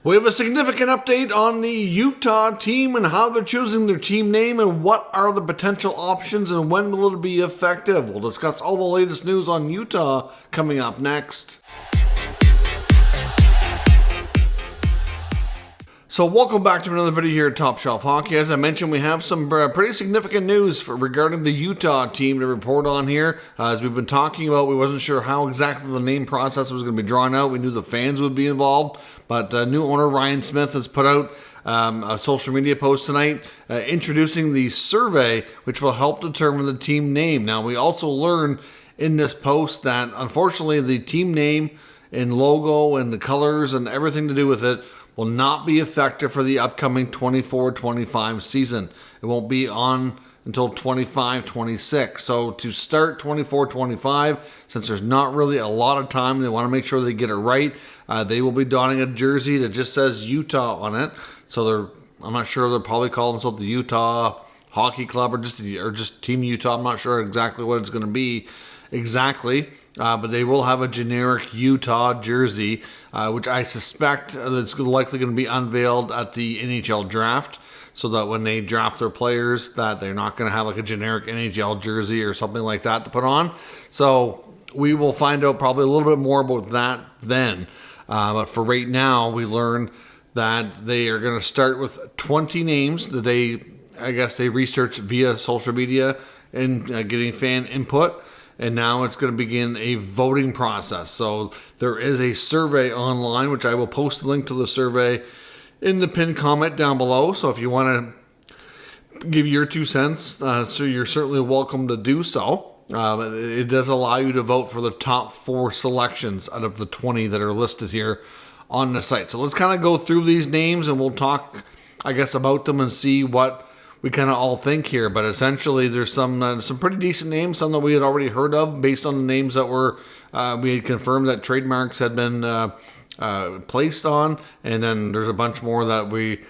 We have a significant update on the Utah team and how they're choosing their team name and what are the potential options and when will it be effective. We'll discuss all the latest news on Utah coming up next. So welcome back to another video here at Top Shelf Hockey. As I mentioned, we have some pretty significant news regarding the Utah team to report on here. As we've been talking about, we wasn't sure how exactly the name process was going to be drawn out. We knew the fans would be involved, but new owner Ryan Smith has put out a social media post tonight introducing the survey, which will help determine the team name. Now, we also learned in this post that, unfortunately, the team name and logo and the colors and everything to do with it will not be effective for the upcoming 24-25 season. It won't be on until 25-26. So to start 24-25, since there's not really a lot of time, they want to make sure they get it right. They will be donning a jersey that just says Utah on it. So I'm not sure, they'll probably call themselves the Utah Hockey Club or just Team Utah. I'm not sure exactly what it's going to be exactly. But they will have a generic Utah jersey, which I suspect that's likely going to be unveiled at the NHL draft, so that when they draft their players, that they're not going to have like a generic NHL jersey or something like that to put on. So we will find out probably a little bit more about that then. But for right now, we learned that they are going to start with 20 names that they researched via social media and getting fan input. And now it's going to begin a voting process. So there is a survey online, which I will post a link to the survey in the pinned comment down below. So if you want to give your 2 cents, so you're certainly welcome to do so. It does allow you to vote for the top 4 selections out of the 20 that are listed here on the site. So let's kind of go through these names and we'll talk, I guess, about them and see what we kind of all think here. But essentially there's some pretty decent names, some that we had already heard of based on the names that were we had confirmed that trademarks had been placed on, and then there's a bunch more that we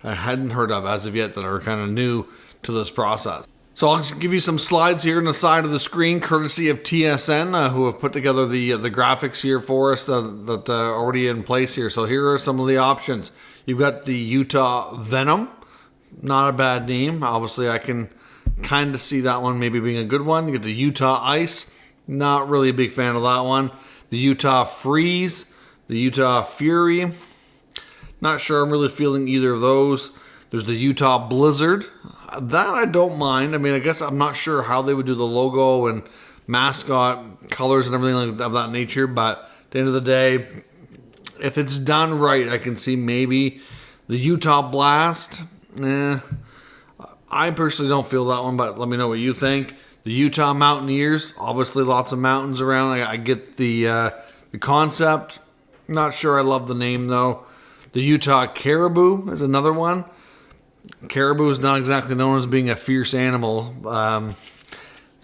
hadn't heard of as of yet that are kind of new to this process. So I'll just give you some slides here on the side of the screen, courtesy of TSN, who have put together the graphics here for us that are already in place here. So here are some of the options. You've got the Utah Venom. Not a bad name. Obviously, I can kind of see that one maybe being a good one. You get the Utah Ice. Not really a big fan of that one. The Utah Freeze. The Utah Fury. Not sure I'm really feeling either of those. There's the Utah Blizzard. That I don't mind. I mean, I guess I'm not sure how they would do the logo and mascot colors and everything of that nature. But at the end of the day, if it's done right, I can see maybe the Utah Blast. I personally don't feel that one, but let me know what you think. The Utah Mountaineers, obviously lots of mountains around. I get the concept. Not sure I love the name though. The Utah Caribou is another one. Caribou is not exactly known as being a fierce animal.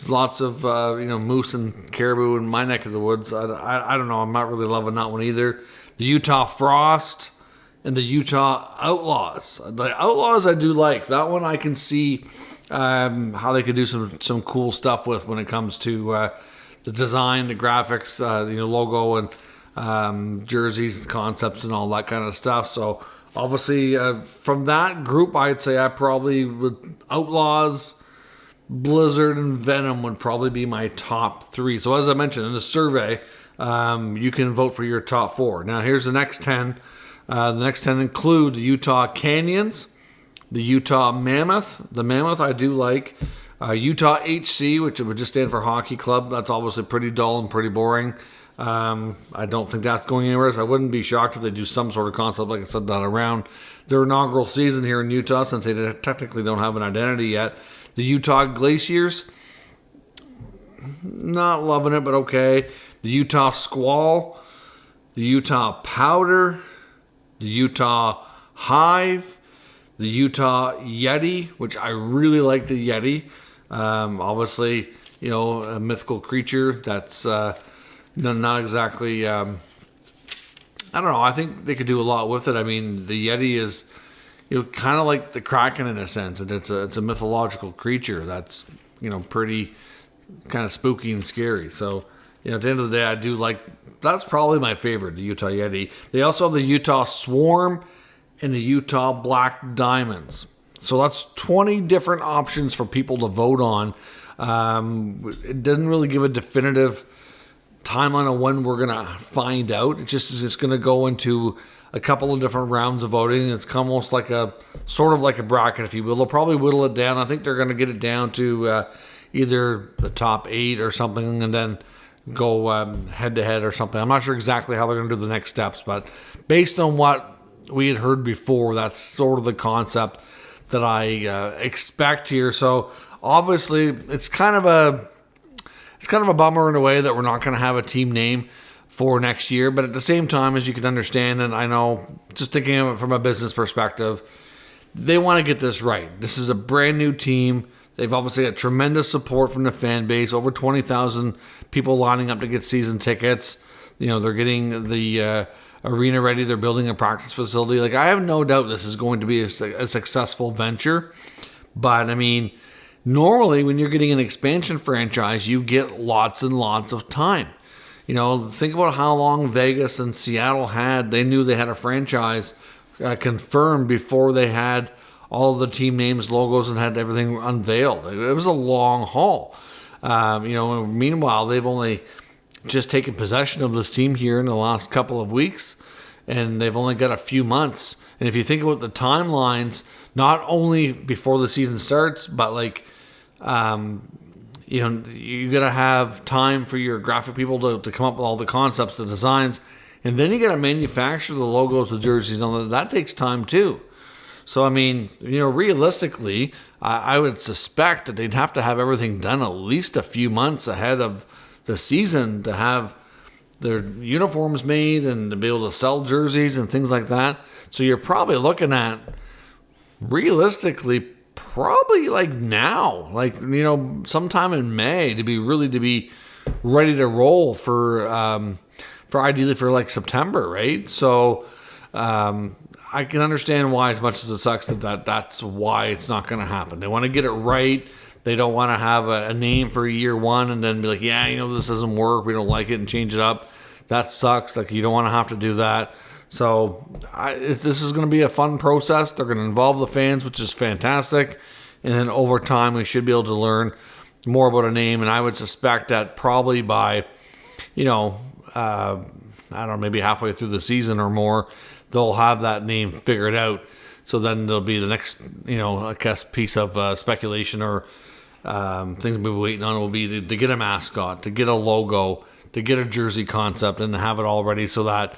Lots of moose and caribou in my neck of the woods. I don't know. I'm not really loving that one either. The Utah Frost. And the Utah Outlaws. The Outlaws I do like. That one I can see how they could do some cool stuff with when it comes to the design, the graphics, logo and jerseys, concepts, and all that kind of stuff. So obviously from that group, I'd say I probably would Outlaws, Blizzard, and Venom would probably be my top 3. So as I mentioned in the survey, you can vote for your top 4. Now here's the next 10. The next 10 include the Utah Canyons, the Utah Mammoth. The Mammoth I do like. Utah HC, which would just stand for Hockey Club. That's obviously pretty dull and pretty boring. I don't think that's going anywhere. So I wouldn't be shocked if they do some sort of concept, like I said, that around their inaugural season here in Utah, since they technically don't have an identity yet. The Utah Glaciers, not loving it, but okay. The Utah Squall, the Utah Powder, the Utah Hive, the Utah Yeti, which I really like the Yeti. Obviously, a mythical creature that's not exactly, I don't know, I think they could do a lot with it. I mean, the Yeti is, kind of like the Kraken in a sense, and it's a mythological creature that's, pretty kind of spooky and scary. So at the end of the day, I do like, that's probably my favorite, the Utah Yeti. They also have the Utah Swarm and the Utah Black Diamonds. So that's 20 different options for people to vote on. It doesn't really give a definitive timeline on when we're going to find out. It's going to go into a couple of different rounds of voting. It's almost like sort of like a bracket, if you will. They'll probably whittle it down. I think they're going to get it down to either the top 8 or something, and then go head to head or something. I'm not sure exactly how they're going to do the next steps, but based on what we had heard before, that's sort of the concept that I expect here. So obviously, it's kind of a bummer in a way that we're not going to have a team name for next year. But at the same time, as you can understand, and I know, just thinking of it from a business perspective, they want to get this right. This is a brand new team. They've obviously had tremendous support from the fan base. Over 20,000 people lining up to get season tickets. They're getting the arena ready. They're building a practice facility. Like, I have no doubt this is going to be a successful venture. But, I mean, normally when you're getting an expansion franchise, you get lots and lots of time. Think about how long Vegas and Seattle had. They knew they had a franchise confirmed before they had all of the team names, logos, and had everything unveiled. It was a long haul. Meanwhile, they've only just taken possession of this team here in the last couple of weeks, and they've only got a few months. And if you think about the timelines, not only before the season starts, but you got to have time for your graphic people to come up with all the concepts, the designs, and then you got to manufacture the logos, the jerseys, and all that. That takes time too. So, I mean, realistically, I would suspect that they'd have to have everything done at least a few months ahead of the season to have their uniforms made and to be able to sell jerseys and things like that. So you're probably looking at, realistically, probably now, sometime in May to be ready to roll for ideally for September, right? So I can understand why, as much as it sucks, that's why it's not going to happen. They want to get it right. They don't want to have a name for year one and then be like, this doesn't work. We don't like it, and change it up. That sucks. You don't want to have to do that. So this is going to be a fun process. They're going to involve the fans, which is fantastic. And then over time, we should be able to learn more about a name. And I would suspect that probably by, I don't know, maybe halfway through the season or more, they'll have that name figured out. So then there'll be the next, I guess, piece of speculation or things we'll be waiting on will be to get a mascot, to get a logo, to get a jersey concept, and to have it all ready so that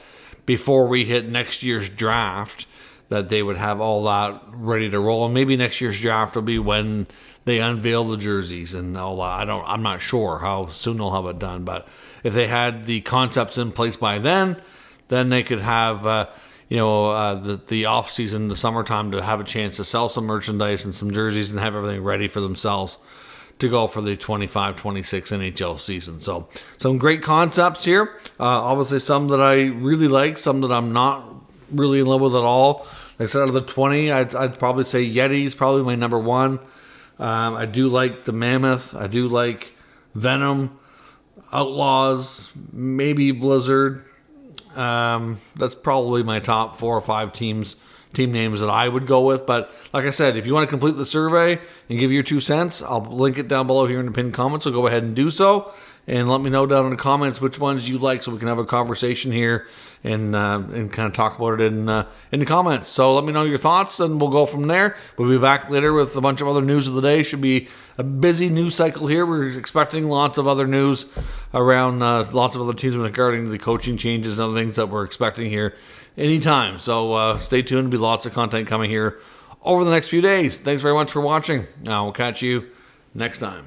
before we hit next year's draft, that they would have all that ready to roll. And maybe next year's draft will be when they unveil the jerseys and all that. I'm not sure how soon they'll have it done, but if they had the concepts in place by then they could have the off season, the summertime, to have a chance to sell some merchandise and some jerseys and have everything ready for themselves to go for the 25-26 NHL season. So some great concepts here. Obviously some that I really like, some that I'm not really in love with at all. Like I said, out of the 20, I'd probably say Yeti's probably my number one. I do like the Mammoth. I do like Venom, Outlaws, maybe Blizzard. That's probably my top 4 or 5 team names that I would go with. But like I said, if you want to complete the survey and give your 2 cents, I'll link it down below here in the pinned comments. So go ahead and do so, and let me know down in the comments which ones you like, so we can have a conversation here and kind of talk about it in the comments. So let me know your thoughts, and we'll go from there. We'll be back later with a bunch of other news of the day. Should be a busy news cycle here. We're expecting lots of other news around lots of other teams regarding the coaching changes and other things that we're expecting here anytime. So stay tuned. There'll be lots of content coming here over the next few days. Thanks very much for watching. We'll catch you next time.